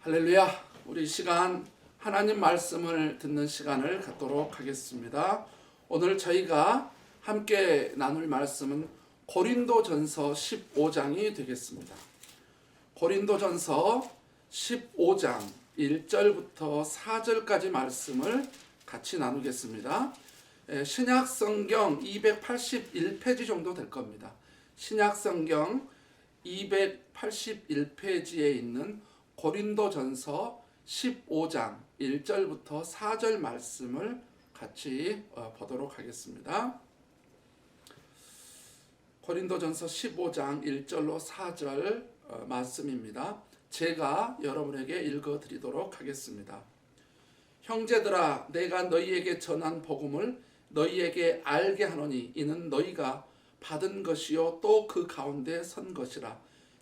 할렐루야. 우리 시간 하나님 말씀을 듣는 시간을 갖도록 하겠습니다. 오늘 저희가 함께 나눌 말씀은 고린도전서 15장이 되겠습니다. 고린도전서 15장 1절부터 4절까지 말씀을 같이 나누겠습니다. 신약성경 281페이지 정도 될 겁니다. 신약성경 281페이지에 있는 고린도전서 15장 1절부터 4절 말씀을 같이 보도록 하겠습니다. 고린도전서 15장 1절로 4절 말씀입니다. 제가 여러분에게 읽어드리도록 하겠습니다. 형제들아, 내가 너희에게 전한 복음을 너희에게 알게 하노니 이는 너희가 받은 것이요 또 그 가운데 선 것이라.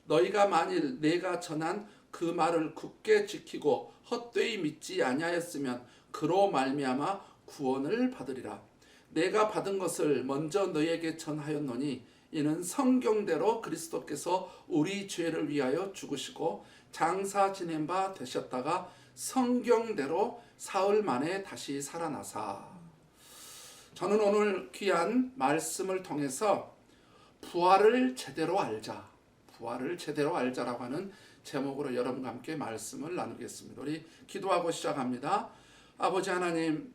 너희가 만일 내가 전한 그 말을 굳게 지키고 헛되이 믿지 아니하였으면 그로 말미암아 구원을 받으리라. 내가 받은 것을 먼저 너희에게 전하였노니 이는 성경대로 그리스도께서 우리 죄를 위하여 죽으시고 장사 지낸 바 되셨다가 성경대로 사흘 만에 다시 살아나사. 저는 오늘 귀한 말씀을 통해서 부활을 제대로 알자, 부활을 제대로 알자라고 하는 제목으로 여러분과 함께 말씀을 나누겠습니다. 우리 기도하고 시작합니다. 아버지 하나님,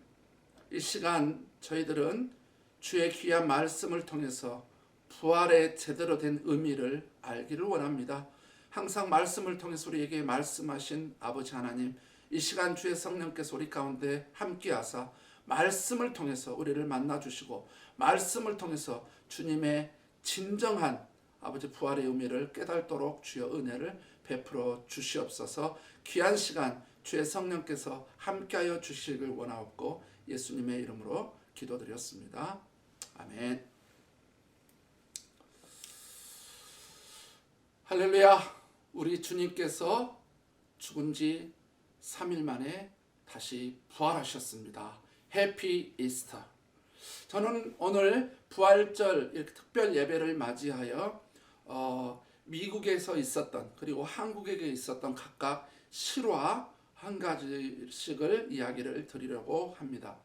이 시간 저희들은 주의 귀한 말씀을 통해서 부활의 제대로 된 의미를 알기를 원합니다. 항상 말씀을 통해서 우리에게 말씀하신 아버지 하나님, 이 시간 주의 성령께서 우리 가운데 함께하사 말씀을 통해서 우리를 만나주시고 말씀을 통해서 주님의 진정한 아버지 부활의 의미를 깨닫도록 주여 은혜를 베풀어 주시옵소서. 귀한 시간 주의 성령께서 함께하여 주시길 원하옵고 예수님의 이름으로 기도드렸습니다. 아멘. 할렐루야. 우리 주님께서 죽은 지 3일 만에 다시 부활하셨습니다. 해피 이스터. 저는 오늘 부활절 이렇게 특별 예배를 맞이하여 미국에서 있었던 그리고 한국에 있었던 각각 실화 한 가지씩을 이야기를 드리려고 합니다.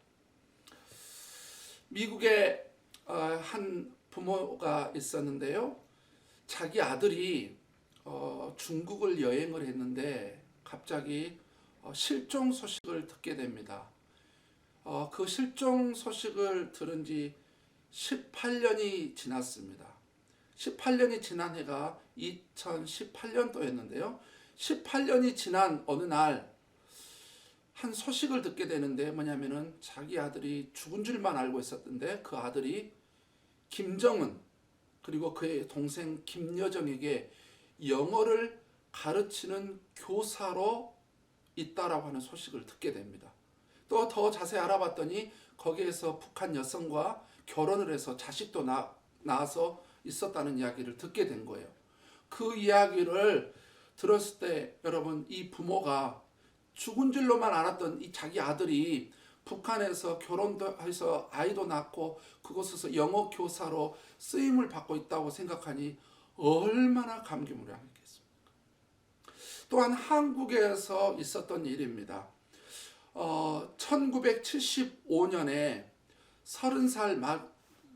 미국에 한 부모가 있었는데요. 자기 아들이 중국을 여행을 했는데 갑자기 실종 소식을 듣게 됩니다. 그 실종 소식을 들은 지 18년이 지났습니다. 18년이 지난 해가 2018년도였는데요. 18년이 지난 어느 날 한 소식을 듣게 되는데 뭐냐면은 자기 아들이 죽은 줄만 알고 있었던데 그 아들이 김정은 그리고 그의 동생 김여정에게 영어를 가르치는 교사로 있다라고 하는 소식을 듣게 됩니다. 또 더 자세히 알아봤더니 거기에서 북한 여성과 결혼을 해서 자식도 낳아서 있었다는 이야기를 듣게 된 거예요. 그 이야기를 들었을 때 여러분, 이 부모가 죽은 줄로만 알았던 이 자기 아들이 북한에서 결혼도 해서 아이도 낳고 그곳에서 영어 교사로 쓰임을 받고 있다고 생각하니 얼마나 감개무량했겠습니까? 또한 한국에서 있었던 일입니다. 1975년에 30살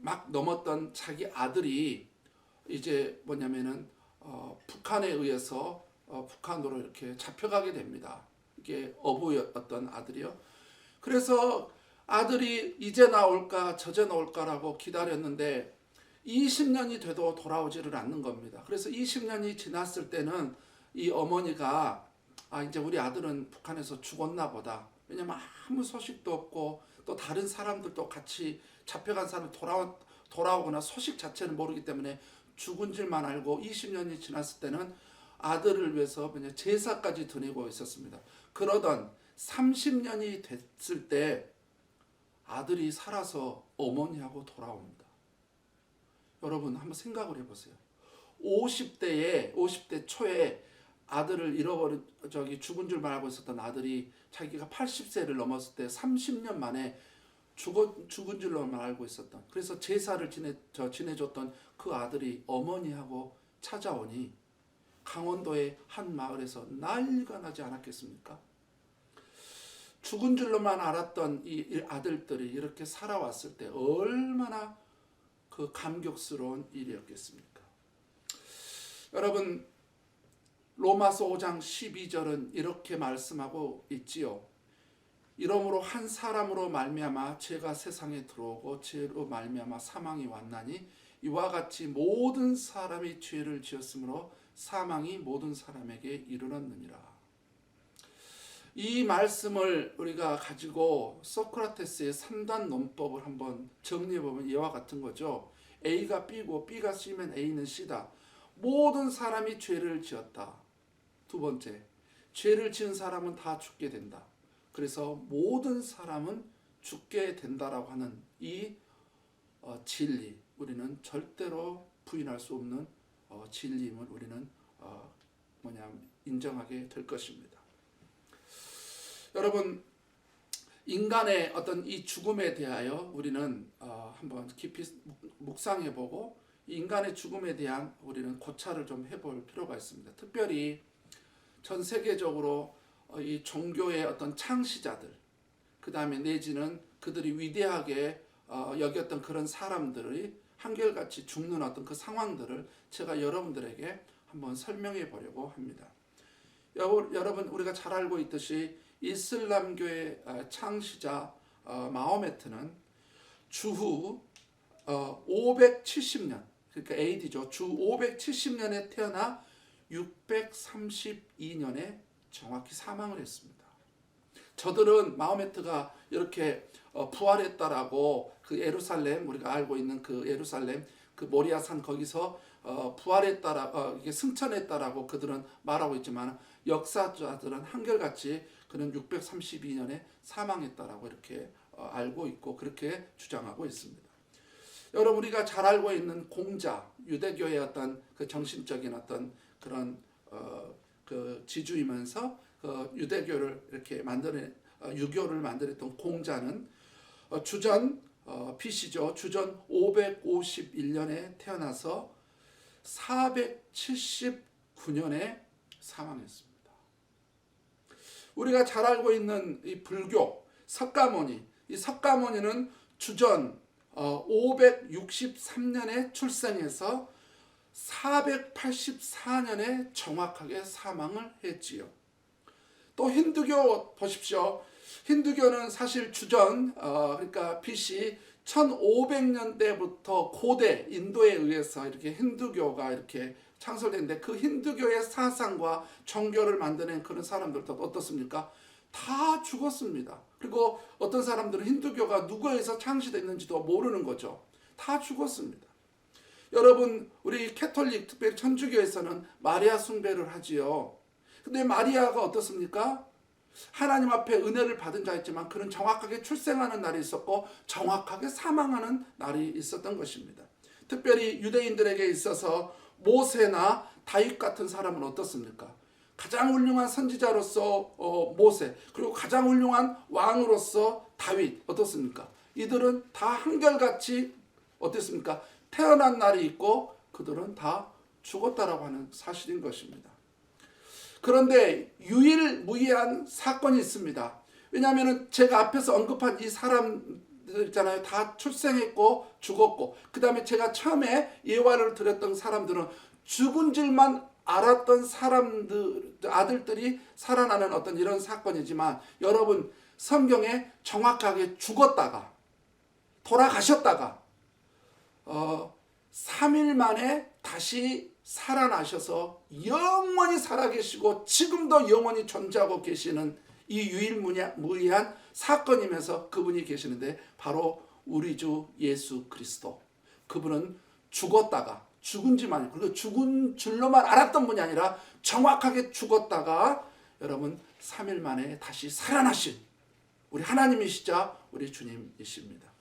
막 넘었던 자기 아들이 이제 뭐냐면은 북한에 의해서 북한으로 이렇게 잡혀가게 됩니다. 이게 어부였던 아들이요. 그래서 아들이 이제 나올까 저제 나올까라고 기다렸는데 20년이 돼도 돌아오지를 않는 겁니다. 그래서 20년이 지났을 때는 이 어머니가 이제 우리 아들은 북한에서 죽었나 보다. 왜냐면 아무 소식도 없고 또 다른 사람들도 같이 잡혀간 사람 돌아오거나 소식 자체는 모르기 때문에 죽은 줄만 알고 20년이 지났을 때는 아들을 위해서 제사까지 드리고 있었습니다. 그러던 30년이 됐을 때 아들이 살아서 어머니하고 돌아옵니다. 여러분 한번 생각을 해보세요. 50대 초에 아들을 죽은 줄만 알고 있었던 아들이 자기가 80세를 넘었을 때 30년 만에 죽은 줄로만 알고 있었던, 그래서 제사를 지내줬던 그 아들이 어머니하고 찾아오니 강원도의 한 마을에서 난리가 나지 않았겠습니까? 죽은 줄로만 알았던 이 아들들이 이렇게 살아왔을 때 얼마나 그 감격스러운 일이었겠습니까? 여러분, 로마서 5장 12절은 이렇게 말씀하고 있지요. 이러므로 한 사람으로 말미암아 죄가 세상에 들어오고 죄로 말미암아 사망이 왔나니 이와 같이 모든 사람이 죄를 지었으므로 사망이 모든 사람에게 이르렀느니라. 이 말씀을 우리가 가지고 소크라테스의 3단 논법을 한번 정리해보면 이와 같은 거죠. A가 B고 B가 C면 A는 C다. 모든 사람이 죄를 지었다. 두 번째, 죄를 지은 사람은 다 죽게 된다. 그래서 모든 사람은 죽게 된다라고 하는 이 진리, 우리는 절대로 부인할 수 없는 진리임을 우리는 인정하게 될 것입니다. 여러분, 인간의 어떤 이 죽음에 대하여 우리는 한번 깊이 묵상해보고 인간의 죽음에 대한 우리는 고찰을 좀 해볼 필요가 있습니다. 특별히 전 세계적으로 이 종교의 어떤 창시자들, 그 다음에 내지는 그들이 위대하게 여겼던 그런 사람들이 한결같이 죽는 어떤 그 상황들을 제가 여러분들에게 한번 설명해 보려고 합니다. 여러분, 우리가 잘 알고 있듯이 이슬람교의 창시자 마호메트는 주후 570년, 그러니까 AD죠. 주 570년에 태어나 632년에 정확히 사망을 했습니다. 저들은 마호메트가 이렇게 부활했다라고 그 예루살렘, 우리가 알고 있는 그 예루살렘 그 모리아산 거기서 부활했다라 이게 승천했다라고 그들은 말하고 있지만 역사자들은 한결같이 그는 632년에 사망했다라고 이렇게 알고 있고 그렇게 주장하고 있습니다. 여러분, 우리가 잘 알고 있는 공자, 유대교의 어떤 그 정신적인 어떤 그런 그 지주이면서 유대교를 이렇게 유교를 만들었던 공자는 주전 BC죠. 주전 551년에 태어나서 479년에 사망했습니다. 우리가 잘 알고 있는 이 불교 석가모니, 이 석가모니는 주전 563년에 출생해서 484년에 정확하게 사망을 했지요. 또 힌두교 보십시오. 힌두교는 사실 주전 그러니까 BC 1500년대부터 고대 인도에 의해서 이렇게 힌두교가 이렇게 창설됐는데 그 힌두교의 사상과 종교를 만드는 그런 사람들도 어떻습니까? 다 죽었습니다. 그리고 어떤 사람들은 힌두교가 누구에 의해서 창시됐는지도 모르는 거죠. 다 죽었습니다. 여러분, 우리 캐톨릭 특별히 천주교에서는 마리아 숭배를 하지요. 근데 마리아가 어떻습니까? 하나님 앞에 은혜를 받은 자였지만 그는 정확하게 출생하는 날이 있었고 정확하게 사망하는 날이 있었던 것입니다. 특별히 유대인들에게 있어서 모세나 다윗 같은 사람은 어떻습니까? 가장 훌륭한 선지자로서 모세, 그리고 가장 훌륭한 왕으로서 다윗 어떻습니까? 이들은 다 한결같이 어떻습니까? 태어난 날이 있고 그들은 다 죽었다라고 하는 사실인 것입니다. 그런데 유일무이한 사건이 있습니다. 왜냐하면 제가 앞에서 언급한 이 사람들 있잖아요. 다 출생했고 죽었고 그 다음에 제가 처음에 예화를 드렸던 사람들은 죽은 줄만 알았던 사람들, 아들들이 살아나는 어떤 이런 사건이지만 여러분, 성경에 정확하게 죽었다가 돌아가셨다가 3일 만에 다시 살아나셔서 영원히 살아계시고 지금도 영원히 존재하고 계시는 이 유일무이한 사건이면서 그분이 계시는데 바로 우리 주 예수 그리스도. 그분은 죽었다가 죽은지만 그리고 죽은 줄로만 알았던 분이 아니라 정확하게 죽었다가 여러분 3일 만에 다시 살아나신 우리 하나님이시자 우리 주님이십니다.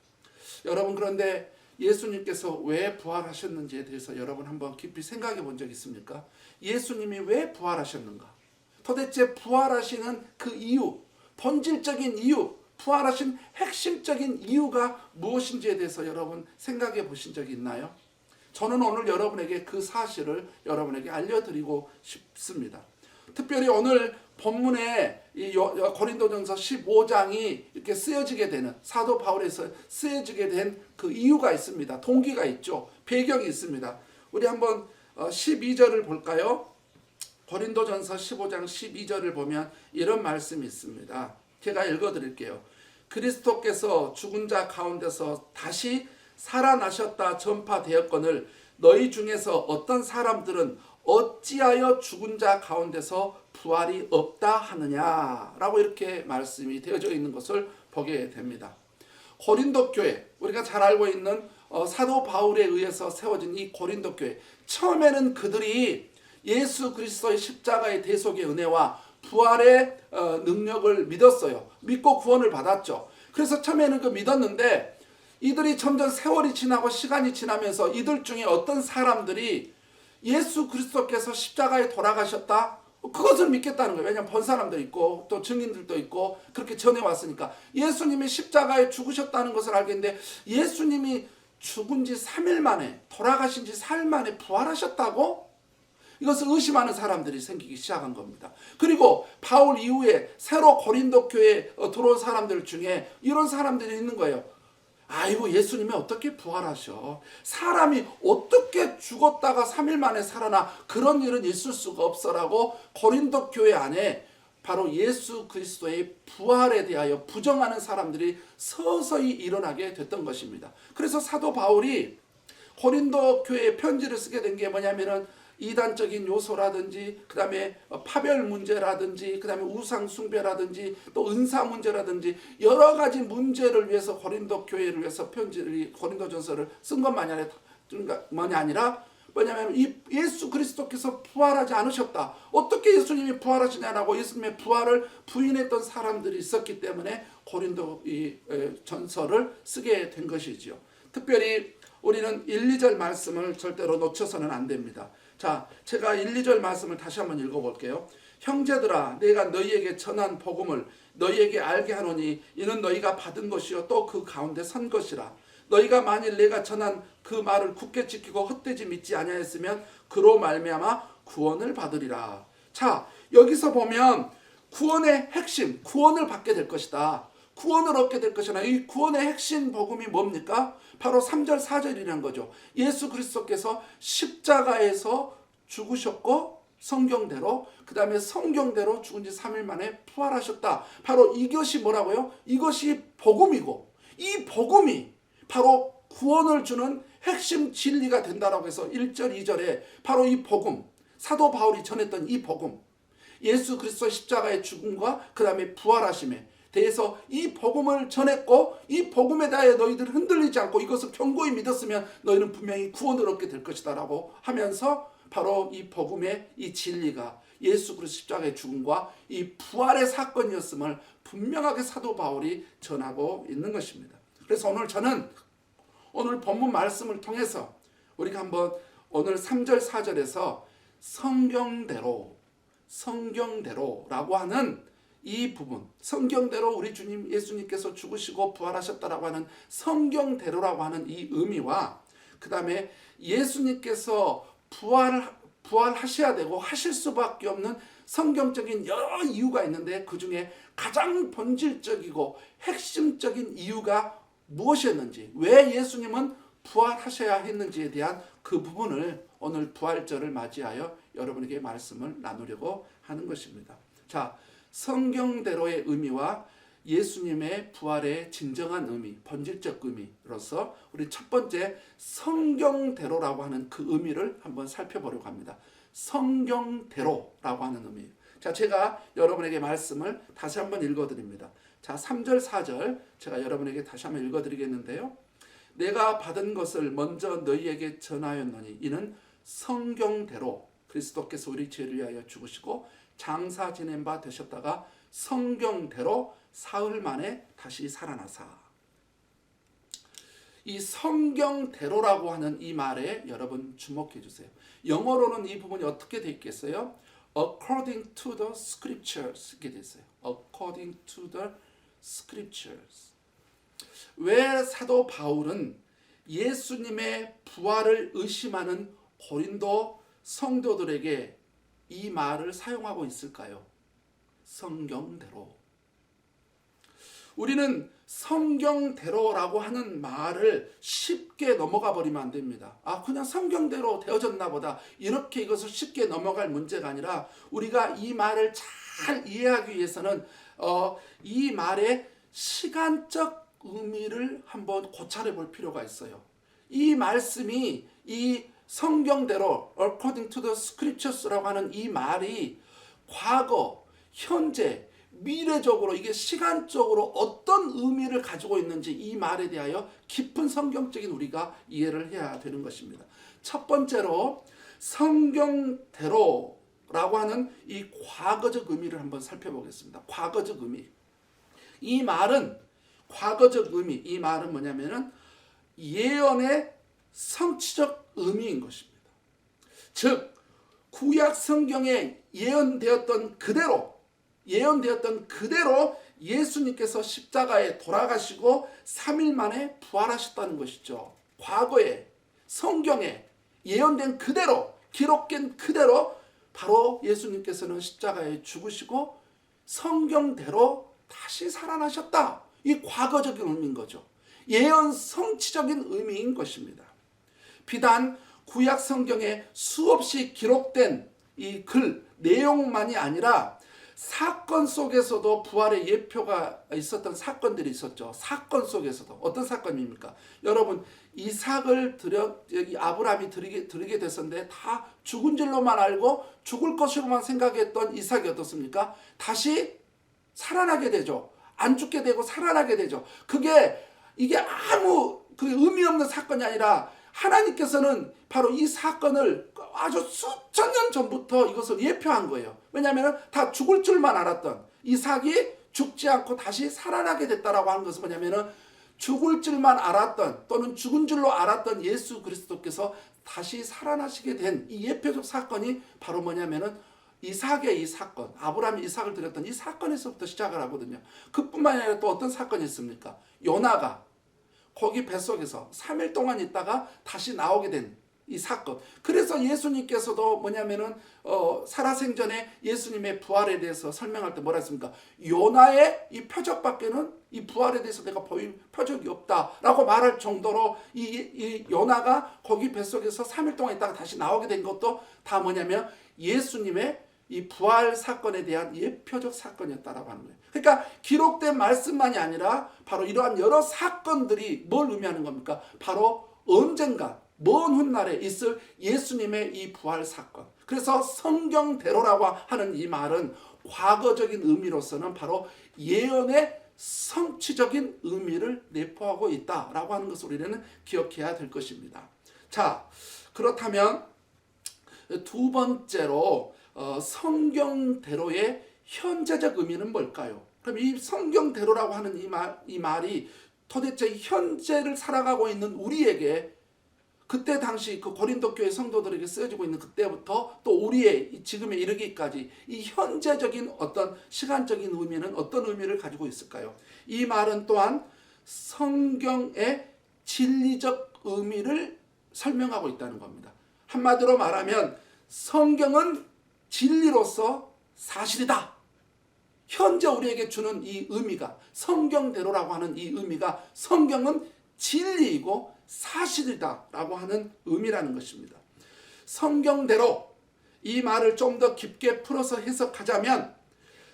여러분, 그런데 예수님께서 왜 부활하셨는지에 대해서 여러분 한번 깊이 생각해 본 적 있습니까? 예수님이 왜 부활하셨는가? 도대체 부활하시는 그 이유, 본질적인 이유, 부활하신 핵심적인 이유가 무엇인지에 대해서 여러분 생각해 보신 적이 있나요? 저는 오늘 여러분에게 그 사실을 여러분에게 알려드리고 싶습니다. 특별히 오늘 본문에 이 고린도전서 15장이 이렇게 쓰여지게 되는, 사도 바울에서 쓰여지게 된 그 이유가 있습니다. 동기가 있죠. 배경이 있습니다. 우리 한번 12절을 볼까요? 고린도전서 15장 12절을 보면 이런 말씀이 있습니다. 제가 읽어드릴게요. 그리스도께서 죽은 자 가운데서 다시 살아나셨다 전파되었거늘 너희 중에서 어떤 사람들은 어찌하여 죽은 자 가운데서 부활이 없다 하느냐라고 이렇게 말씀이 되어져 있는 것을 보게 됩니다. 고린도 교회, 우리가 잘 알고 있는 사도 바울에 의해서 세워진 이 고린도 교회, 처음에는 그들이 예수 그리스도의 십자가의 대속의 은혜와 부활의 능력을 믿었어요. 믿고 구원을 받았죠. 그래서 처음에는 그 믿었는데 이들이 점점 세월이 지나고 시간이 지나면서 이들 중에 어떤 사람들이 예수 그리스도께서 십자가에 돌아가셨다? 그것을 믿겠다는 거예요. 왜냐하면 본 사람도 있고 또 증인들도 있고 그렇게 전해왔으니까. 예수님이 십자가에 죽으셨다는 것을 알겠는데 예수님이 죽은 지 3일 만에, 돌아가신 지 4일 만에 부활하셨다고? 이것을 의심하는 사람들이 생기기 시작한 겁니다. 그리고 바울 이후에 새로 고린도 교회에 들어온 사람들 중에 이런 사람들이 있는 거예요. 아이고, 예수님이 어떻게 부활하셔? 사람이 어떻게 죽었다가 3일 만에 살아나? 그런 일은 있을 수가 없어라고 고린도 교회 안에 바로 예수 그리스도의 부활에 대하여 부정하는 사람들이 서서히 일어나게 됐던 것입니다. 그래서 사도 바울이 고린도 교회에 편지를 쓰게 된 게 뭐냐면은 이단적인 요소라든지, 그 다음에 파별 문제라든지, 그 다음에 우상 숭배라든지, 또 은사 문제라든지 여러 가지 문제를 위해서 고린도 교회를 위해서 편지를, 고린도전서를 쓴 것만이 아니라 뭐냐면 이 예수 그리스도께서 부활하지 않으셨다. 어떻게 예수님이 부활하시냐라고 예수님의 부활을 부인했던 사람들이 있었기 때문에 고린도 이 전서를 쓰게 된 것이지요. 특별히 우리는 1, 2절 말씀을 절대로 놓쳐서는 안 됩니다. 자, 제가 1, 2절 말씀을 다시 한번 읽어볼게요. 형제들아, 내가 너희에게 전한 복음을 너희에게 알게 하노니 이는 너희가 받은 것이요 또 그 가운데 선 것이라. 너희가 만일 내가 전한 그 말을 굳게 지키고 헛되지 믿지 아니하였으면 그로 말미암아 구원을 받으리라. 자, 여기서 보면 구원의 핵심, 구원을 받게 될 것이다. 구원을 얻게 될 것이나 이 구원의 핵심 복음이 뭡니까? 바로 3절 4절이라는 거죠. 예수 그리스도께서 십자가에서 죽으셨고 성경대로, 그 다음에 성경대로 죽은 지 3일 만에 부활하셨다. 바로 이것이 뭐라고요? 이것이 복음이고, 이 복음이 바로 구원을 주는 핵심 진리가 된다라고 해서 1절 2절에 바로 이 복음, 사도 바울이 전했던 이 복음, 예수 그리스도 십자가의 죽음과 그 다음에 부활하심에 대해서 이 복음을 전했고, 이 복음에 대하여 너희들은 흔들리지 않고 이것을 견고히 믿었으면 너희는 분명히 구원을 얻게 될 것이다 라고 하면서 바로 이 복음의 이 진리가 예수 그리스도 십자가의 죽음과 이 부활의 사건이었음을 분명하게 사도 바울이 전하고 있는 것입니다. 그래서 오늘 저는 오늘 본문 말씀을 통해서 우리가 한번 오늘 3절 4절에서 성경대로라고 하는 이 부분, 성경대로 우리 주님 예수님께서 죽으시고 부활하셨다라고 하는 성경대로라고 하는 이 의미와, 그 다음에 예수님께서 부활하셔야 되고 하실 수밖에 없는 성경적인 여러 이유가 있는데 그 중에 가장 본질적이고 핵심적인 이유가 무엇이었는지, 왜 예수님은 부활하셔야 했는지에 대한 그 부분을 오늘 부활절을 맞이하여 여러분에게 말씀을 나누려고 하는 것입니다. 자, 성경대로의 의미와 예수님의 부활의 진정한 의미, 본질적 의미로서 우리 첫 번째 성경대로라고 하는 그 의미를 한번 살펴보려고 합니다. 성경대로라고 하는 의미. 자, 제가 여러분에게 말씀을 다시 한번 읽어드립니다. 자, 3절 4절 제가 여러분에게 다시 한번 읽어드리겠는데요. 내가 받은 것을 먼저 너희에게 전하였노니 이는 성경대로 그리스도께서 우리 죄를 위하여 죽으시고 장사 지낸 바 되셨다가 성경대로 사흘 만에 다시 살아나사. 이 성경대로라고 하는 이 말에 여러분 주목해 주세요. 영어로는 이 부분이 어떻게 되어 있겠어요? According to the scriptures 이렇게 되어 있어요. According to the scriptures. 왜 사도 바울은 예수님의 부활을 의심하는 고린도 성도들에게 이 말을 사용하고 있을까요? 성경대로. 우리는 성경대로라고 하는 말을 쉽게 넘어가 버리면 안 됩니다. 그냥 성경대로 되어졌나 보다, 이렇게 이것을 쉽게 넘어갈 문제가 아니라, 우리가 이 말을 잘 이해하기 위해서는 이 말의 시간적 의미를 한번 고찰해 볼 필요가 있어요. 이 말씀이, 이 성경대로 according to the scriptures라고 하는 이 말이 과거, 현재, 미래적으로, 이게 시간적으로 어떤 의미를 가지고 있는지, 이 말에 대하여 깊은 성경적인 우리가 이해를 해야 되는 것입니다. 첫 번째로 성경대로라고 하는 이 과거적 의미를 한번 살펴보겠습니다. 과거적 의미. 이 말은, 과거적 의미, 이 말은 뭐냐면은 예언의 성취적 의미인 것입니다. 즉 구약 성경에 예언되었던 그대로 예수님께서 십자가에 돌아가시고 3일 만에 부활하셨다는 것이죠. 과거에 성경에 예언된 그대로, 기록된 그대로 바로 예수님께서는 십자가에 죽으시고 성경대로 다시 살아나셨다. 이 과거적인 의미인 거죠. 예언 성취적인 의미인 것입니다. 비단 구약 성경에 수없이 기록된 이 글 내용만이 아니라 사건 속에서도 부활의 예표가 있었던 사건들이 있었죠. 사건 속에서도 어떤 사건입니까? 여러분, 이삭을 아브라함이 드리게 됐었는데 다 죽은 줄로만 알고 죽을 것으로만 생각했던 이삭이 어떻습니까? 다시 살아나게 되죠. 안 죽게 되고 살아나게 되죠. 이게 아무 의미 없는 사건이 아니라 하나님께서는 바로 이 사건을 아주 수천 년 전부터 이것을 예표한 거예요. 왜냐하면 다 죽을 줄만 알았던 이삭이 죽지 않고 다시 살아나게 됐다라고 하는 것은 뭐냐면은 죽을 줄만 알았던, 또는 죽은 줄로 알았던 예수 그리스도께서 다시 살아나시게 된 이 예표적 사건이 바로 뭐냐면은 이삭의 이 사건, 아브라함이 이삭을 드렸던 이 사건에서부터 시작을 하거든요. 그뿐만 아니라 또 어떤 사건이 있습니까? 요나가 거기 뱃속에서 3일 동안 있다가 다시 나오게 된 이 사건. 그래서 예수님께서도 뭐냐면은 살아생전에 예수님의 부활에 대해서 설명할 때 뭐라 했습니까? 요나의 이 표적밖에는 이 부활에 대해서 내가 보인 표적이 없다라고 말할 정도로 이 요나가 거기 뱃속에서 3일 동안 있다가 다시 나오게 된 것도 다 뭐냐면 예수님의 이 부활 사건에 대한 예표적 사건이었다라고 하는 거예요. 그러니까 기록된 말씀만이 아니라 바로 이러한 여러 사건들이 뭘 의미하는 겁니까? 바로 언젠가 먼 훗날에 있을 예수님의 이 부활 사건. 그래서 성경대로라고 하는 이 말은 과거적인 의미로서는 바로 예언의 성취적인 의미를 내포하고 있다라고 하는 것을 우리는 기억해야 될 것입니다. 자, 그렇다면 두 번째로 성경대로의 현재적 의미는 뭘까요? 그럼 이 성경대로라고 하는 이 말이 도대체 현재를 살아가고 있는 우리에게, 그때 당시 그 고린도 교회 성도들에게 쓰여지고 있는 그때부터 또 우리의 지금에 이르기까지 이 현재적인 어떤 시간적인 의미는 어떤 의미를 가지고 있을까요? 이 말은 또한 성경의 진리적 의미를 설명하고 있다는 겁니다. 한마디로 말하면 성경은 진리로서 사실이다. 현재 우리에게 주는 이 의미가, 성경대로라고 하는 이 의미가 성경은 진리이고 사실이다라고 하는 의미라는 것입니다. 성경대로, 이 말을 좀 더 깊게 풀어서 해석하자면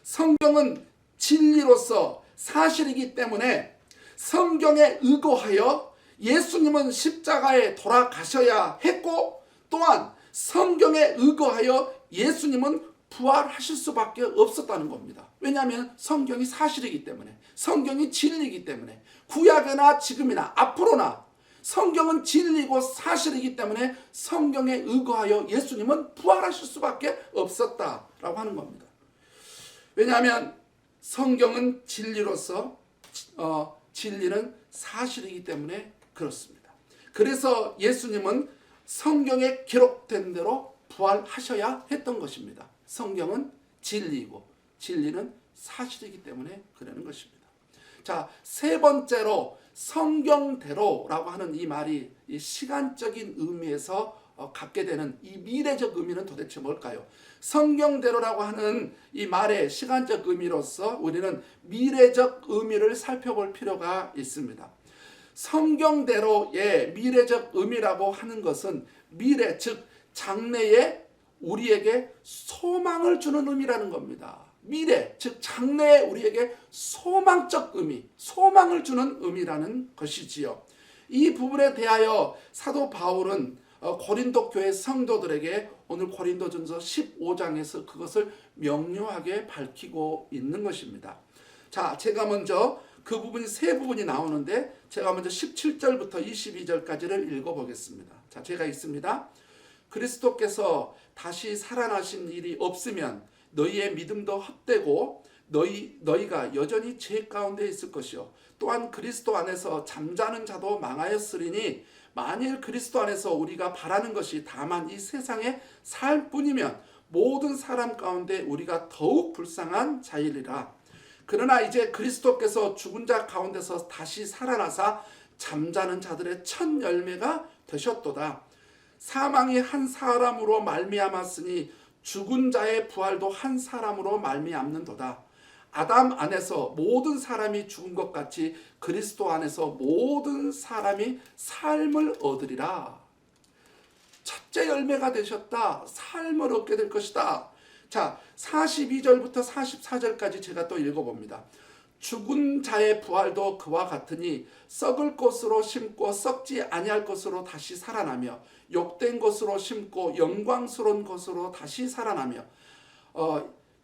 성경은 진리로서 사실이기 때문에 성경에 의거하여 예수님은 십자가에 돌아가셔야 했고, 또한 성경에 의거하여 예수님은 부활하실 수밖에 없었다는 겁니다. 왜냐하면 성경이 사실이기 때문에, 성경이 진리이기 때문에, 구약이나 지금이나 앞으로나 성경은 진리고 사실이기 때문에 성경에 의거하여 예수님은 부활하실 수밖에 없었다라고 하는 겁니다. 왜냐하면 성경은 진리로서 진리는 사실이기 때문에 그렇습니다. 그래서 예수님은 성경에 기록된 대로 부활하셔야 했던 것입니다. 성경은 진리이고 진리는 사실이기 때문에 그러는 것입니다. 자, 세 번째로 성경대로라고 하는 이 말이 이 시간적인 의미에서 갖게 되는 이 미래적 의미는 도대체 뭘까요? 성경대로라고 하는 이 말의 시간적 의미로서 우리는 미래적 의미를 살펴볼 필요가 있습니다. 성경대로의 미래적 의미라고 하는 것은 미래, 즉 장래에 우리에게 소망을 주는 의미라는 겁니다. 미래, 즉 장래에 우리에게 소망적 의미, 소망을 주는 의미라는 것이지요. 이 부분에 대하여 사도 바울은 고린도 교회 성도들에게 오늘 고린도전서 15장에서 그것을 명료하게 밝히고 있는 것입니다. 자, 제가 먼저 그 부분이 세 부분이 나오는데 제가 먼저 17절부터 22절까지를 읽어보겠습니다. 자, 제가 읽습니다. 그리스도께서 다시 살아나신 일이 없으면 너희의 믿음도 헛되고 너희가 여전히 죄 가운데 있을 것이요 또한 그리스도 안에서 잠자는 자도 망하였으리니 만일 그리스도 안에서 우리가 바라는 것이 다만 이 세상에 살 뿐이면 모든 사람 가운데 우리가 더욱 불쌍한 자이리라. 그러나 이제 그리스도께서 죽은 자 가운데서 다시 살아나사 잠자는 자들의 첫 열매가 되셨도다. 사망이 한 사람으로 말미암았으니 죽은 자의 부활도 한 사람으로 말미암는도다. 아담 안에서 모든 사람이 죽은 것 같이 그리스도 안에서 모든 사람이 삶을 얻으리라. 첫째 열매가 되셨다. 삶을 얻게 될 것이다. 자, 42절부터 44절까지 제가 또 읽어봅니다. 죽은 자의 부활도 그와 같으니 썩을 것으로 심고 썩지 아니할 것으로 다시 살아나며 욕된 것으로 심고 영광스러운 것으로 다시 살아나며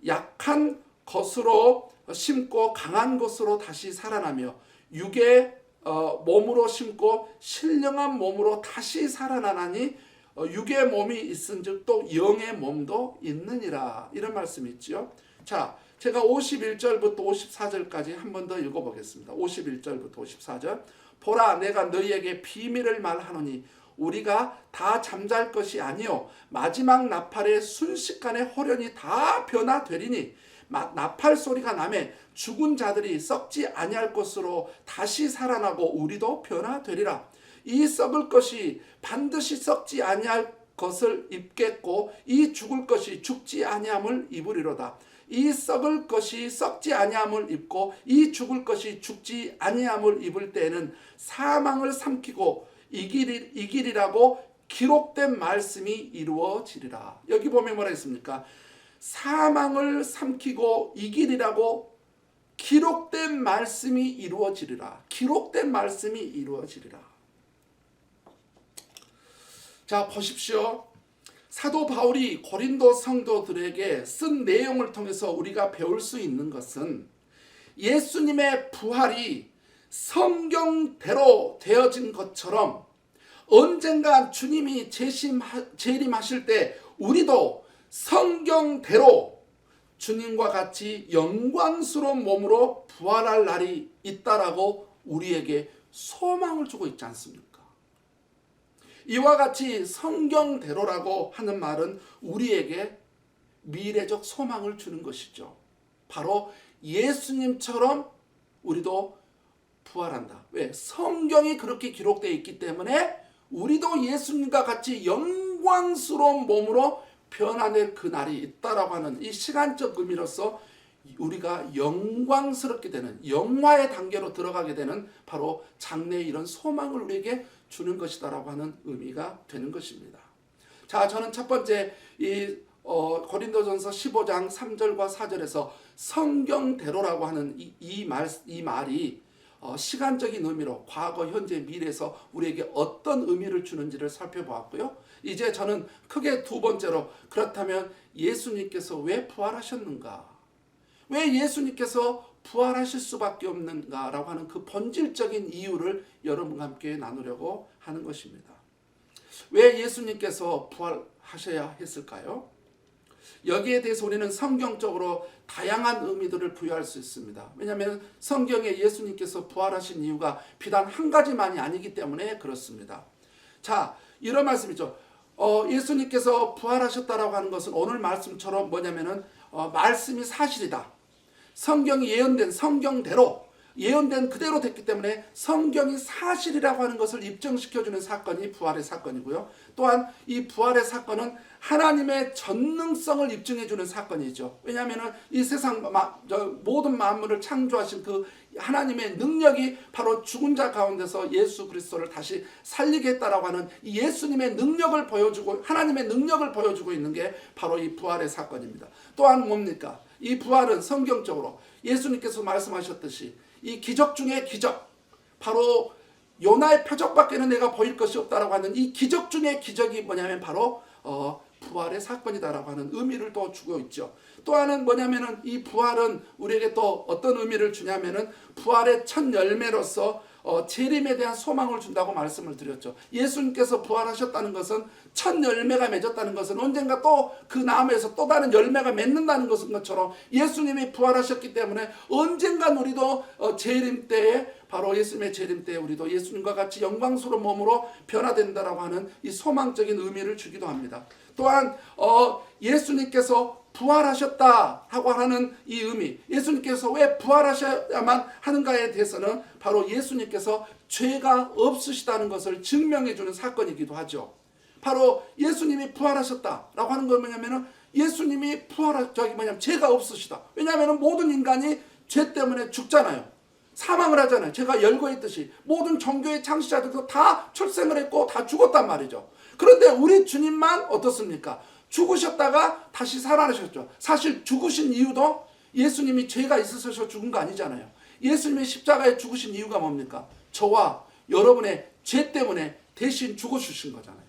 약한 것으로 심고 강한 것으로 다시 살아나며 육의 몸으로 심고 신령한 몸으로 다시 살아나나니 육의 몸이 있은즉 또 영의 몸도 있느니라. 이런 말씀이 있죠. 자, 제가 51절부터 54절까지 한 번 더 읽어보겠습니다. 51절부터 54절. 보라, 내가 너희에게 비밀을 말하노니 우리가 다 잠잘 것이 아니요 마지막 나팔의 순식간에 호련히 다 변화되리니 나팔 소리가 나매 죽은 자들이 썩지 아니할 것으로 다시 살아나고 우리도 변화되리라. 이 썩을 것이 반드시 썩지 아니할 것을 입겠고 이 죽을 것이 죽지 아니함을 입으리로다. 이 썩을 것이 썩지 아니함을 입고 이 죽을 것이 죽지 아니함을 입을 때에는 사망을 삼키고 이기리라고 기록된 말씀이 이루어지리라. 여기 보면 뭐라 했습니까? 사망을 삼키고 이기리라고 기록된 말씀이 이루어지리라. 기록된 말씀이 이루어지리라. 자, 보십시오. 사도 바울이 고린도 성도들에게 쓴 내용을 통해서 우리가 배울 수 있는 것은 예수님의 부활이 성경대로 되어진 것처럼 언젠가 주님이 재림하실 때 우리도 성경대로 주님과 같이 영광스러운 몸으로 부활할 날이 있다라고 우리에게 소망을 주고 있지 않습니까? 이와 같이 성경대로라고 하는 말은 우리에게 미래적 소망을 주는 것이죠. 바로 예수님처럼 우리도 부활한다. 왜? 성경이 그렇게 기록되어 있기 때문에 우리도 예수님과 같이 영광스러운 몸으로 변화될 그날이 있다라고 하는 이 시간적 의미로서 우리가 영광스럽게 되는 영화의 단계로 들어가게 되는 바로 장래의 이런 소망을 우리에게 주는 것이다라고 하는 의미가 되는 것입니다. 자, 저는 첫 번째 이 고린도전서 15장 3절과 4절에서 성경대로라고 하는 이 말이 시간적인 의미로 과거, 현재, 미래에서 우리에게 어떤 의미를 주는지를 살펴보았고요. 이제 저는 크게 두 번째로 그렇다면 예수님께서 왜 부활하셨는가? 왜 예수님께서 부활하실 수밖에 없는가라고 하는 그 본질적인 이유를 여러분과 함께 나누려고 하는 것입니다. 왜 예수님께서 부활하셔야 했을까요? 여기에 대해서 우리는 성경적으로 다양한 의미들을 부여할 수 있습니다. 왜냐하면 성경에 예수님께서 부활하신 이유가 비단 한 가지만이 아니기 때문에 그렇습니다. 자, 이런 말씀이죠. 예수님께서 부활하셨다라고 하는 것은 오늘 말씀처럼 뭐냐면은 말씀이 사실이다. 성경이 예언된 성경대로 예언된 그대로 됐기 때문에 성경이 사실이라고 하는 것을 입증시켜주는 사건이 부활의 사건이고요. 또한 이 부활의 사건은 하나님의 전능성을 입증해주는 사건이죠. 왜냐하면 이 세상 모든 만물을 창조하신 그 하나님의 능력이 바로 죽은 자 가운데서 예수 그리스도를 다시 살리겠다라고 하는 이 예수님의 능력을 보여주고 하나님의 능력을 보여주고 있는 게 바로 이 부활의 사건입니다. 또한 뭡니까? 이 부활은 성경적으로 예수님께서 말씀하셨듯이 이 기적 중에 기적, 바로 요나의 표적밖에는 내가 보일 것이 없다라고 하는 이 기적 중에 기적이 뭐냐면 바로 부활의 사건이다라고 하는 의미를 또 주고 있죠. 또 하나는 뭐냐면은 이 부활은 우리에게 또 어떤 의미를 주냐면은 부활의 첫 열매로서 재림에 대한 소망을 준다고 말씀을 드렸죠. 예수님께서 부활하셨다는 것은 첫 열매가 맺었다는 것은 언젠가 또 그 나무에서 또 다른 열매가 맺는다는 것처럼 예수님이 부활하셨기 때문에 언젠간 우리도 재림 때에 바로 예수님의 재림 때에 우리도 예수님과 같이 영광스러운 몸으로 변화된다라고 하는 이 소망적인 의미를 주기도 합니다. 또한 예수님께서 부활하셨다 하고 하는 이 의미, 예수님께서 왜 부활하셔야만 하는가에 대해서는 바로 예수님께서 죄가 없으시다는 것을 증명해 주는 사건이기도 하죠. 바로 예수님이 부활하셨다라고 하는 건 뭐냐면은 예수님이 죄가 없으시다. 왜냐하면 모든 인간이 죄 때문에 죽잖아요. 사망을 하잖아요. 제가 열거했듯이 모든 종교의 창시자들도 다 출생을 했고 다 죽었단 말이죠. 그런데 우리 주님만 어떻습니까? 죽으셨다가 다시 살아나셨죠. 사실 죽으신 이유도 예수님이 죄가 있으셔서 죽은 거 아니잖아요. 예수님이 십자가에 죽으신 이유가 뭡니까? 저와 여러분의 죄 때문에 대신 죽어주신 거잖아요.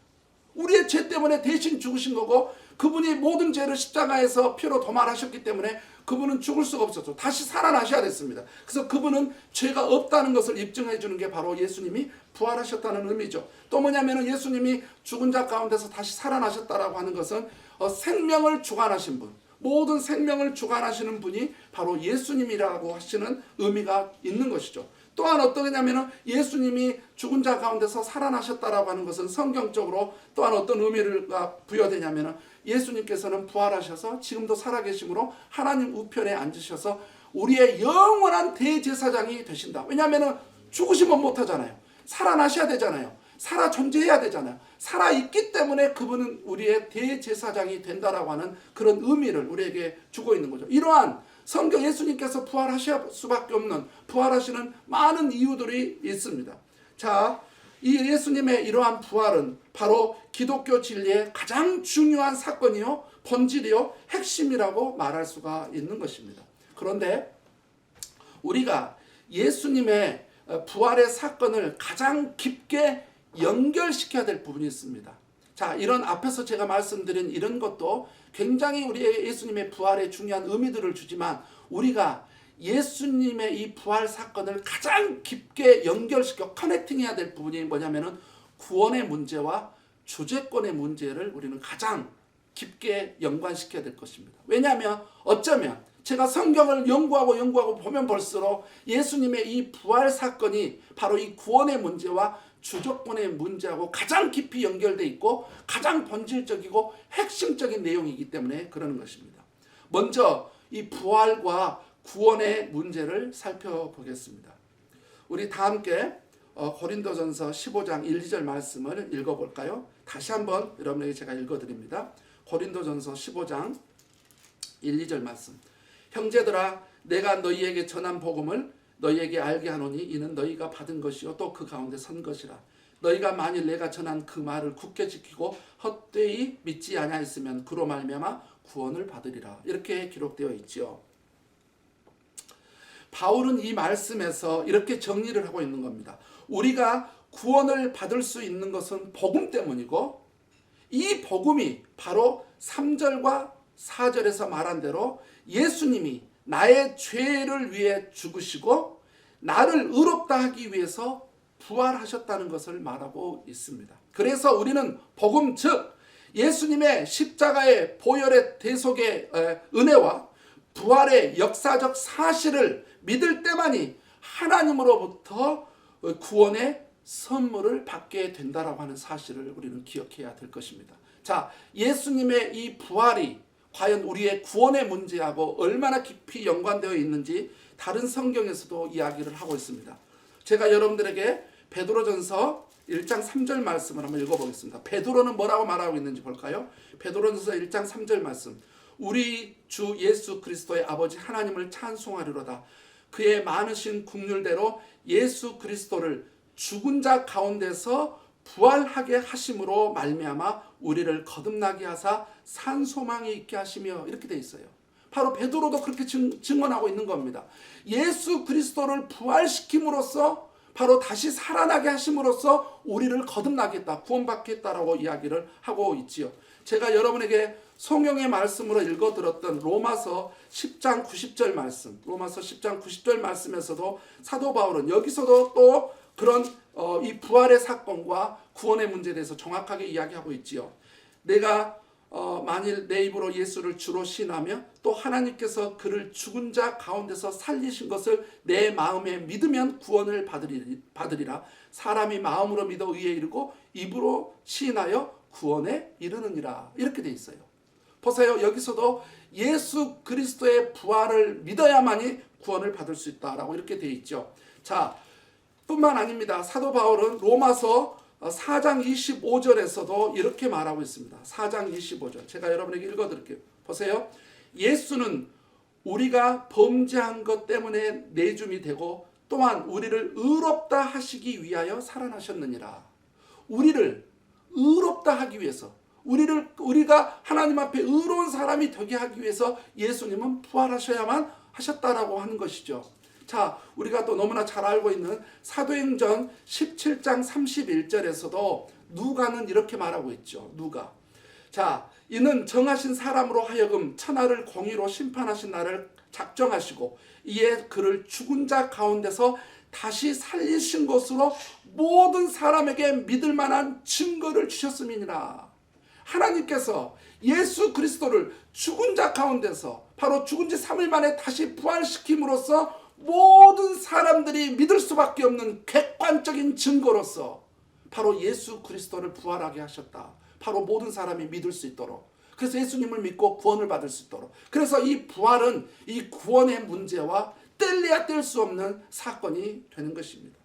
우리의 죄 때문에 대신 죽으신 거고 그분이 모든 죄를 십자가에서 피로 도말하셨기 때문에 그분은 죽을 수가 없었죠. 다시 살아나셔야 됐습니다. 그래서 그분은 죄가 없다는 것을 입증해 주는 게 바로 예수님이 부활하셨다는 의미죠. 또 뭐냐면은 예수님이 죽은 자 가운데서 다시 살아나셨다라고 하는 것은 생명을 주관하신 분, 모든 생명을 주관하시는 분이 바로 예수님이라고 하시는 의미가 있는 것이죠. 또한 어떤 거냐면은 예수님이 죽은 자 가운데서 살아나셨다라고 하는 것은 성경적으로 또한 어떤 의미가 부여되냐면은 예수님께서는 부활하셔서 지금도 살아계심으로 하나님 우편에 앉으셔서 우리의 영원한 대제사장이 되신다. 왜냐하면은 죽으시면 못하잖아요. 살아나셔야 되잖아요. 살아 존재해야 되잖아요. 살아있기 때문에 그분은 우리의 대제사장이 된다라고 하는 그런 의미를 우리에게 주고 있는 거죠. 이러한 성경 예수님께서 부활하실 수밖에 없는 부활하시는 많은 이유들이 있습니다. 자, 이 예수님의 이러한 부활은 바로 기독교 진리의 가장 중요한 사건이요, 본질이요, 핵심이라고 말할 수가 있는 것입니다. 그런데 우리가 예수님의 부활의 사건을 가장 깊게 연결시켜야 될 부분이 있습니다. 자, 이런 앞에서 제가 말씀드린 이런 것도 굉장히 우리의 예수님의 부활에 중요한 의미들을 주지만 우리가 예수님의 이 부활 사건을 가장 깊게 연결시켜 커넥팅해야 될 부분이 뭐냐면은 구원의 문제와 주제권의 문제를 우리는 가장 깊게 연관시켜야 될 것입니다. 왜냐하면 어쩌면 제가 성경을 연구하고 보면 볼수록 예수님의 이 부활 사건이 바로 이 구원의 문제와 주도권의 문제하고 가장 깊이 연결되어 있고 가장 본질적이고 핵심적인 내용이기 때문에 그러는 것입니다. 먼저 이 부활과 구원의 문제를 살펴보겠습니다. 우리 다 함께 고린도전서 15장 1, 2절 말씀을 읽어볼까요? 다시 한번 여러분에게 제가 읽어드립니다. 고린도전서 15장 1, 2절 말씀. 형제들아, 내가 너희에게 전한 복음을 너희에게 알게 하노니 이는 너희가 받은 것이요 또 그 가운데 선 것이라. 너희가 만일 내가 전한 그 말을 굳게 지키고 헛되이 믿지 아니하였으면 그로 말미암아 구원을 받으리라. 이렇게 기록되어 있지요. 바울은 이 말씀에서 이렇게 정리를 하고 있는 겁니다. 우리가 구원을 받을 수 있는 것은 복음 때문이고 이 복음이 바로 3절과 4절에서 말한 대로 예수님이 나의 죄를 위해 죽으시고 나를 의롭다 하기 위해서 부활하셨다는 것을 말하고 있습니다. 그래서 우리는 복음 즉 예수님의 십자가의 보혈의 대속의 은혜와 부활의 역사적 사실을 믿을 때만이 하나님으로부터 구원의 선물을 받게 된다라고 하는 사실을 우리는 기억해야 될 것입니다. 자, 예수님의 이 부활이 과연 우리의 구원의 문제하고 얼마나 깊이 연관되어 있는지 다른 성경에서도 이야기를 하고 있습니다. 제가 여러분들에게 베드로전서 1장 3절 말씀을 한번 읽어보겠습니다. 베드로는 뭐라고 말하고 있는지 볼까요? 베드로전서 1장 3절 말씀. 우리 주 예수 그리스도의 아버지 하나님을 찬송하리로다. 그의 많으신 긍휼대로 예수 그리스도를 죽은 자 가운데서 부활하게 하심으로 말미암아 우리를 거듭나게 하사 산 소망이 있게 하시며, 이렇게 돼 있어요. 바로 베드로도 그렇게 증언하고 있는 겁니다. 예수 그리스도를 부활시킴으로써, 바로 다시 살아나게 하심으로써 우리를 거듭나겠다, 구원받겠다라고 이야기를 하고 있지요. 제가 여러분에게 성경의 말씀으로 읽어드렸던 로마서 10장 90절 말씀, 로마서 10장 90절 말씀에서도 사도 바울은 여기서도 또 그런 이 부활의 사건과 구원의 문제에 대해서 정확하게 이야기하고 있지요. 내가 만일 내 입으로 예수를 주로 신하며 또 하나님께서 그를 죽은 자 가운데서 살리신 것을 내 마음에 믿으면 구원을 받으리라. 사람이 마음으로 믿어 의에 이르고 입으로 시인하여 구원에 이르느니라. 이렇게 돼 있어요. 보세요. 여기서도 예수 그리스도의 부활을 믿어야만이 구원을 받을 수 있다라고 이렇게 돼 있죠. 자, 뿐만 아닙니다. 사도 바울은 로마서 4장 25절에서도 이렇게 말하고 있습니다. 4장 25절. 제가 여러분에게 읽어드릴게요. 보세요. 예수는 우리가 범죄한 것 때문에 내줌이 되고 또한 우리를 의롭다 하시기 위하여 살아나셨느니라. 우리를 의롭다 하기 위해서, 우리가 하나님 앞에 의로운 사람이 되게 하기 위해서 예수님은 부활하셔야만 하셨다라고 하는 것이죠. 자, 우리가 또 너무나 잘 알고 있는 사도행전 17장 31절에서도 누가는 이렇게 말하고 있죠. 누가. 자, 이는 정하신 사람으로 하여금 천하를 공의로 심판하신 날을 작정하시고 이에 그를 죽은 자 가운데서 다시 살리신 것으로 모든 사람에게 믿을 만한 증거를 주셨음이니라. 하나님께서 예수 그리스도를 죽은 자 가운데서 바로 죽은 지 3일 만에 다시 부활시킴으로써 모든 사람들이 믿을 수밖에 없는 객관적인 증거로서 바로 예수 그리스도를 부활하게 하셨다. 바로 모든 사람이 믿을 수 있도록. 그래서 예수님을 믿고 구원을 받을 수 있도록. 그래서 이 부활은 이 구원의 문제와 뗄래야 뗄 수 없는 사건이 되는 것입니다.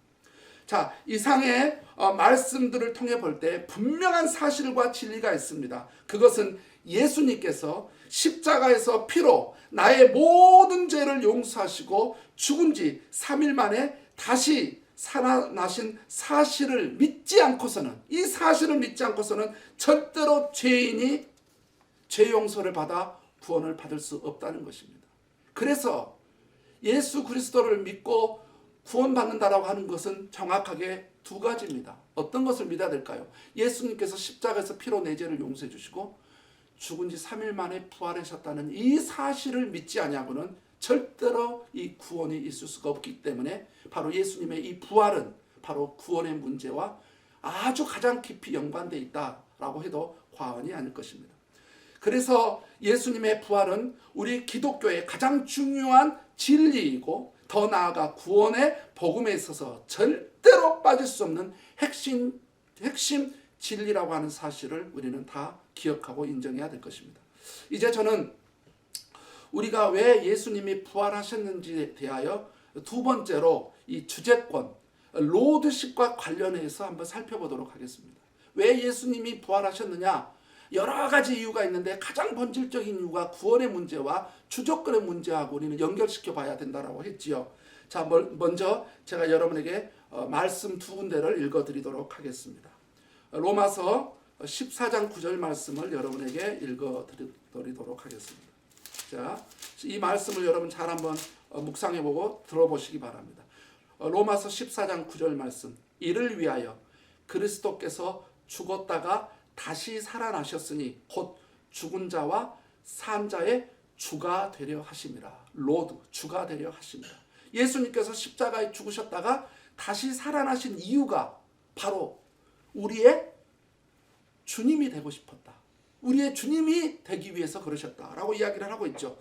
자, 이상의 말씀들을 통해 볼 때 분명한 사실과 진리가 있습니다. 그것은 예수님께서 십자가에서 피로 나의 모든 죄를 용서하시고 죽은 지 3일 만에 다시 살아나신 사실을 믿지 않고서는, 이 사실을 믿지 않고서는 절대로 죄인이 죄 용서를 받아 구원을 받을 수 없다는 것입니다. 그래서 예수 그리스도를 믿고 구원받는다라고 하는 것은 정확하게 두 가지입니다. 어떤 것을 믿어야 될까요? 예수님께서 십자가에서 피로 내 죄를 용서해 주시고 죽은 지 3일 만에 부활하셨다는 이 사실을 믿지 아니하고는 절대로 이 구원이 있을 수가 없기 때문에 바로 예수님의 이 부활은 바로 구원의 문제와 아주 가장 깊이 연관되어 있다라고 해도 과언이 아닐 것입니다. 그래서 예수님의 부활은 우리 기독교의 가장 중요한 진리이고 더 나아가 구원의 복음에 있어서 절대로 빠질 수 없는 핵심 진리라고 하는 사실을 우리는 다 기억하고 인정해야 될 것입니다. 이제 저는 우리가 왜 예수님이 부활하셨는지에 대하여 두 번째로 이 주제권, 로드십과 관련해서 한번 살펴보도록 하겠습니다. 왜 예수님이 부활하셨느냐? 여러 가지 이유가 있는데 가장 본질적인 이유가 구원의 문제와 주조건의 문제하고 우리는 연결시켜 봐야 된다고 했지요. 자, 먼저 제가 여러분에게 말씀 두 군데를 읽어드리도록 하겠습니다. 로마서 14장 9절 말씀을 여러분에게 읽어드리도록 하겠습니다. 자, 이 말씀을 여러분 잘 한번 묵상해보고 들어보시기 바랍니다. 로마서 14장 9절 말씀. 이를 위하여 그리스도께서 죽었다가 다시 살아나셨으니 곧 죽은 자와 산 자의 주가 되려 하심이라. 로드, 주가 되려 하심이라. 예수님께서 십자가에 죽으셨다가 다시 살아나신 이유가 바로 우리의 주님이 되고 싶었다. 우리의 주님이 되기 위해서 그러셨다라고 이야기를 하고 있죠.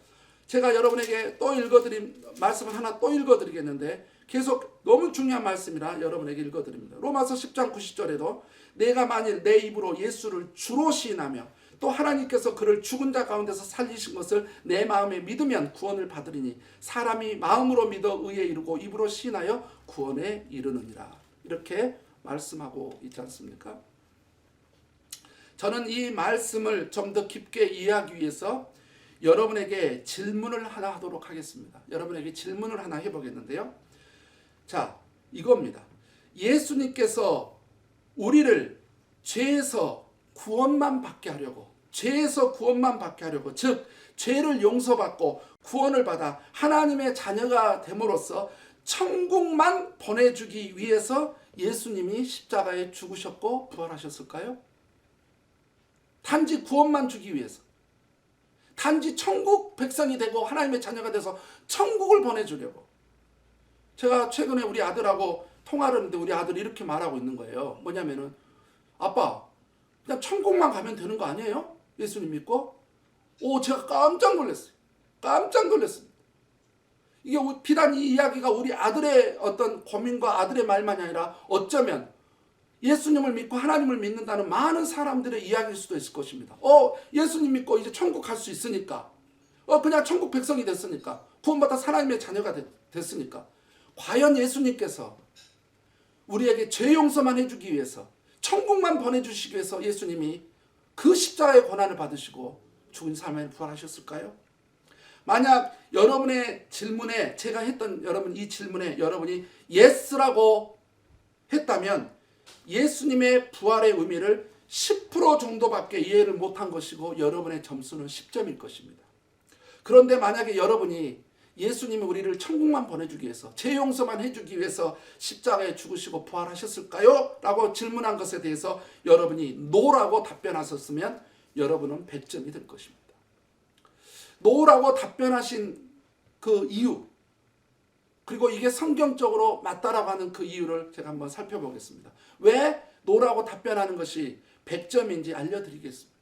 제가 여러분에게 또 읽어드린 말씀을 하나 또 읽어드리겠는데 계속 너무 중요한 말씀이라 여러분에게 읽어드립니다. 로마서 10장 90절에도 내가 만일 내 입으로 예수를 주로 시인하며 또 하나님께서 그를 죽은 자 가운데서 살리신 것을 내 마음에 믿으면 구원을 받으리니 사람이 마음으로 믿어 의에 이르고 입으로 시인하여 구원에 이르느니라. 이렇게 말씀하고 있지 않습니까? 저는 이 말씀을 좀 더 깊게 이해하기 위해서 여러분에게 질문을 하나 하도록 하겠습니다. 여러분에게 질문을 하나 해보겠는데요. 자, 이겁니다. 예수님께서 우리를 죄에서 구원만 받게 하려고, 즉 죄를 용서받고 구원을 받아 하나님의 자녀가 됨으로써 천국만 보내주기 위해서 예수님이 십자가에 죽으셨고 부활하셨을까요? 단지 구원만 주기 위해서, 단지 천국 백성이 되고 하나님의 자녀가 돼서 천국을 보내주려고. 제가 최근에 우리 아들하고 통화를 했는데 우리 아들이 이렇게 말하고 있는 거예요. 뭐냐면은, 아빠 그냥 천국만 가면 되는 거 아니에요? 예수님 믿고? 제가 깜짝 놀랐습니다. 이게 비단 이 이야기가 우리 아들의 어떤 고민과 아들의 말만이 아니라 어쩌면 예수님을 믿고 하나님을 믿는다는 많은 사람들의 이야기일 수도 있을 것입니다. 예수님 믿고 이제 천국 갈 수 있으니까, 그냥 천국 백성이 됐으니까, 구원받아 하나님의 자녀가 됐으니까, 과연 예수님께서 우리에게 죄 용서만 해주기 위해서, 천국만 보내주시기 위해서 예수님이 그 십자가의 고난을 받으시고 죽은 삶에 부활하셨을까요? 만약 여러분의 질문에, 제가 했던 여러분 이 질문에 여러분이 예스라고 했다면 예수님의 부활의 의미를 10% 정도밖에 이해를 못한 것이고 여러분의 점수는 10점일 것입니다. 그런데 만약에 여러분이 예수님이 우리를 천국만 보내주기 위해서, 죄 용서만 해주기 위해서 십자가에 죽으시고 부활하셨을까요? 라고 질문한 것에 대해서 여러분이 노라고 답변하셨으면 여러분은 100점이 될 것입니다. 노라고 답변하신 그 이유, 그리고 이게 성경적으로 맞다라고 하는 그 이유를 제가 한번 살펴보겠습니다. 왜 노라고 답변하는 것이 100점인지 알려드리겠습니다.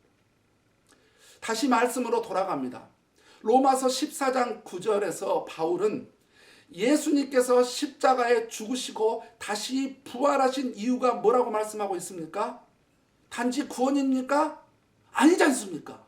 다시 말씀으로 돌아갑니다. 로마서 14장 9절에서 바울은 예수님께서 십자가에 죽으시고 다시 부활하신 이유가 뭐라고 말씀하고 있습니까? 단지 구원입니까? 아니지 않습니까?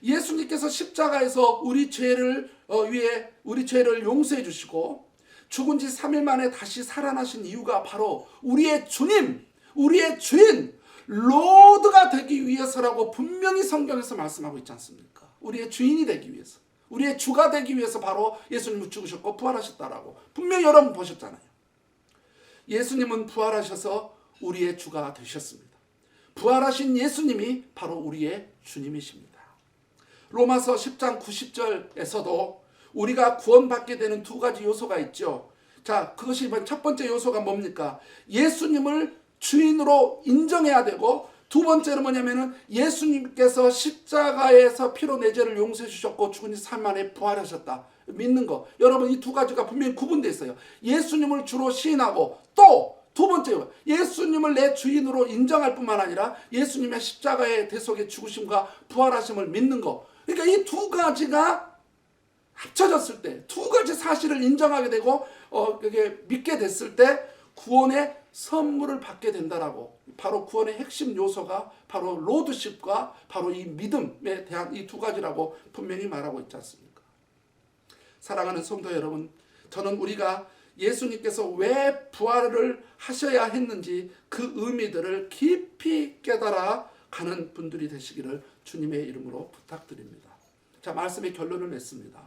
예수님께서 십자가에서 우리 죄를 위해 우리 죄를 용서해 주시고 죽은 지 3일 만에 다시 살아나신 이유가 바로 우리의 주님, 우리의 주인 로드가 되기 위해서라고 분명히 성경에서 말씀하고 있지 않습니까? 우리의 주인이 되기 위해서, 우리의 주가 되기 위해서 바로 예수님은 죽으셨고 부활하셨다라고 분명히 여러분 보셨잖아요. 예수님은 부활하셔서 우리의 주가 되셨습니다. 부활하신 예수님이 바로 우리의 주님이십니다. 로마서 10장 90절에서도 우리가 구원받게 되는 두 가지 요소가 있죠. 자, 그것이 첫 번째 요소가 뭡니까? 예수님을 주인으로 인정해야 되고, 두 번째는 뭐냐면은 예수님께서 십자가에서 피로 내 죄를 용서해 주셨고 죽은 지 3일 만에 부활하셨다. 믿는 거. 여러분 이 두 가지가 분명히 구분되어 있어요. 예수님을 주로 시인하고 또 두 번째, 예수님을 내 주인으로 인정할 뿐만 아니라 예수님의 십자가의 대속의 죽으심과 부활하심을 믿는 거. 그러니까 이 두 가지가 합쳐졌을 때, 두 가지 사실을 인정하게 되고 그게 믿게 됐을 때 구원의 선물을 받게 된다라고. 바로 구원의 핵심 요소가 바로 로드십과 바로 이 믿음에 대한 이 두 가지라고 분명히 말하고 있지 않습니까? 사랑하는 성도 여러분, 저는 우리가 예수님께서 왜 부활을 하셔야 했는지 그 의미들을 깊이 깨달아 가는 분들이 되시기를 주님의 이름으로 부탁드립니다. 자, 말씀의 결론을 냈습니다.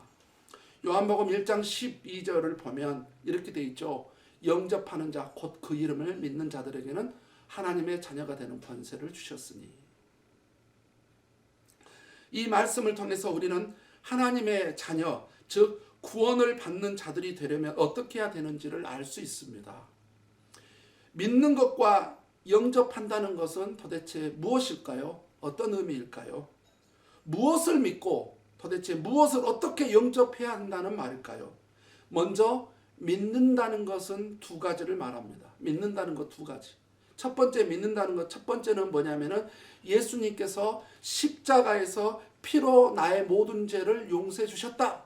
요한복음 1장 12절을 보면 이렇게 돼 있죠. 영접하는 자, 곧 그 이름을 믿는 자들에게는 하나님의 자녀가 되는 권세를 주셨으니. 이 말씀을 통해서 우리는 하나님의 자녀, 즉 구원을 받는 자들이 되려면 어떻게 해야 되는지를 알 수 있습니다. 믿는 것과 영접한다는 것은 도대체 무엇일까요? 어떤 의미일까요? 무엇을 믿고 도대체 무엇을 어떻게 영접해야 한다는 말일까요? 먼저 믿는다는 것은 두 가지를 말합니다. 믿는다는 것 두 가지. 첫 번째 믿는다는 것, 첫 번째는 뭐냐면은 예수님께서 십자가에서 피로 나의 모든 죄를 용서해 주셨다.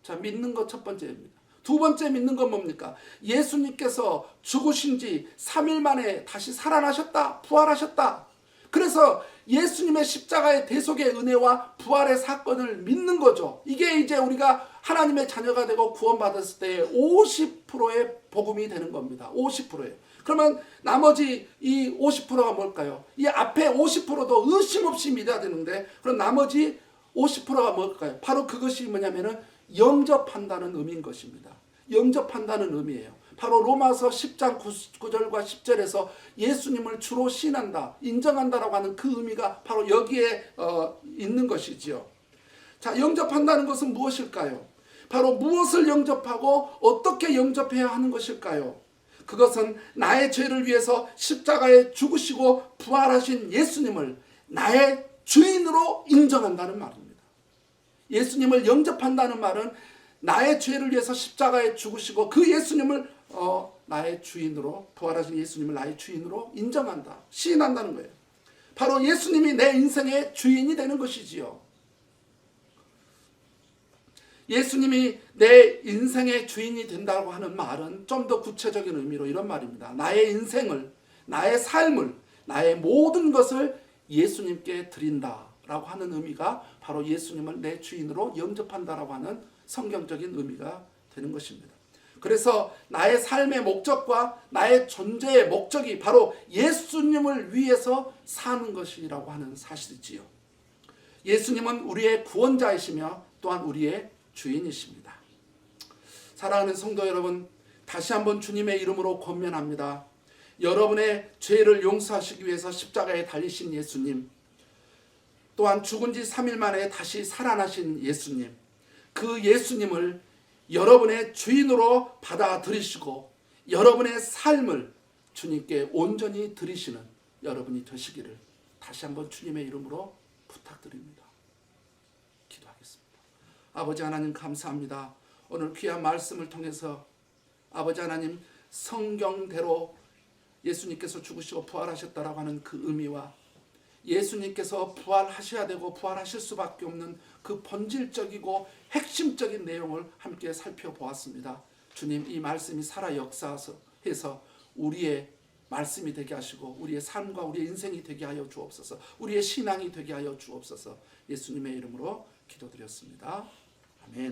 자, 믿는 것 첫 번째입니다. 두 번째 믿는 건 뭡니까? 예수님께서 죽으신 지 3일 만에 다시 살아나셨다. 부활하셨다. 그래서 예수님의 십자가의 대속의 은혜와 부활의 사건을 믿는 거죠. 이게 이제 우리가 하나님의 자녀가 되고 구원받았을 때 50%의 복음이 되는 겁니다. 50%예요. 그러면 나머지 이 50%가 뭘까요? 이 앞에 50%도 의심 없이 믿어야 되는데, 그럼 나머지 50%가 뭘까요? 바로 그것이 뭐냐면은 영접한다는 의미인 것입니다. 영접한다는 의미예요. 바로 로마서 10장 9절과 10절에서 예수님을 주로 신한다, 인정한다라고 하는 그 의미가 바로 여기에 있는 것이지요. 자, 영접한다는 것은 무엇일까요? 바로 무엇을 영접하고 어떻게 영접해야 하는 것일까요? 그것은 나의 죄를 위해서 십자가에 죽으시고 부활하신 예수님을 나의 주인으로 인정한다는 말입니다. 예수님을 영접한다는 말은 나의 죄를 위해서 십자가에 죽으시고 그 예수님을 나의 주인으로, 부활하신 예수님을 나의 주인으로 인정한다, 시인한다는 거예요. 바로 예수님이 내 인생의 주인이 되는 것이지요. 예수님이 내 인생의 주인이 된다고 하는 말은 좀 더 구체적인 의미로 이런 말입니다. 나의 인생을, 나의 삶을, 나의 모든 것을 예수님께 드린다라고 하는 의미가 바로 예수님을 내 주인으로 영접한다라고 하는 성경적인 의미가 되는 것입니다. 그래서 나의 삶의 목적과 나의 존재의 목적이 바로 예수님을 위해서 사는 것이라고 하는 사실이지요. 예수님은 우리의 구원자이시며 또한 우리의 주인이십니다. 사랑하는 성도 여러분, 다시 한번 주님의 이름으로 권면합니다. 여러분의 죄를 용서하시기 위해서 십자가에 달리신 예수님, 또한 죽은 지 3일 만에 다시 살아나신 예수님, 그 예수님을 여러분의 주인으로 받아들이시고 여러분의 삶을 주님께 온전히 드리시는 여러분이 되시기를 다시 한번 주님의 이름으로 부탁드립니다. 기도하겠습니다. 아버지 하나님, 감사합니다. 오늘 귀한 말씀을 통해서 아버지 하나님, 성경대로 예수님께서 죽으시고 부활하셨다라고 하는 그 의미와 예수님께서 부활하셔야 되고 부활하실 수밖에 없는 그 본질적이고 핵심적인 내용을 함께 살펴보았습니다. 주님, 이 말씀이 살아 역사해서 우리의 말씀이 되게 하시고 우리의 삶과 우리의 인생이 되게 하여 주옵소서. 우리의 신앙이 되게 하여 주옵소서. 예수님의 이름으로 기도드렸습니다. 아멘.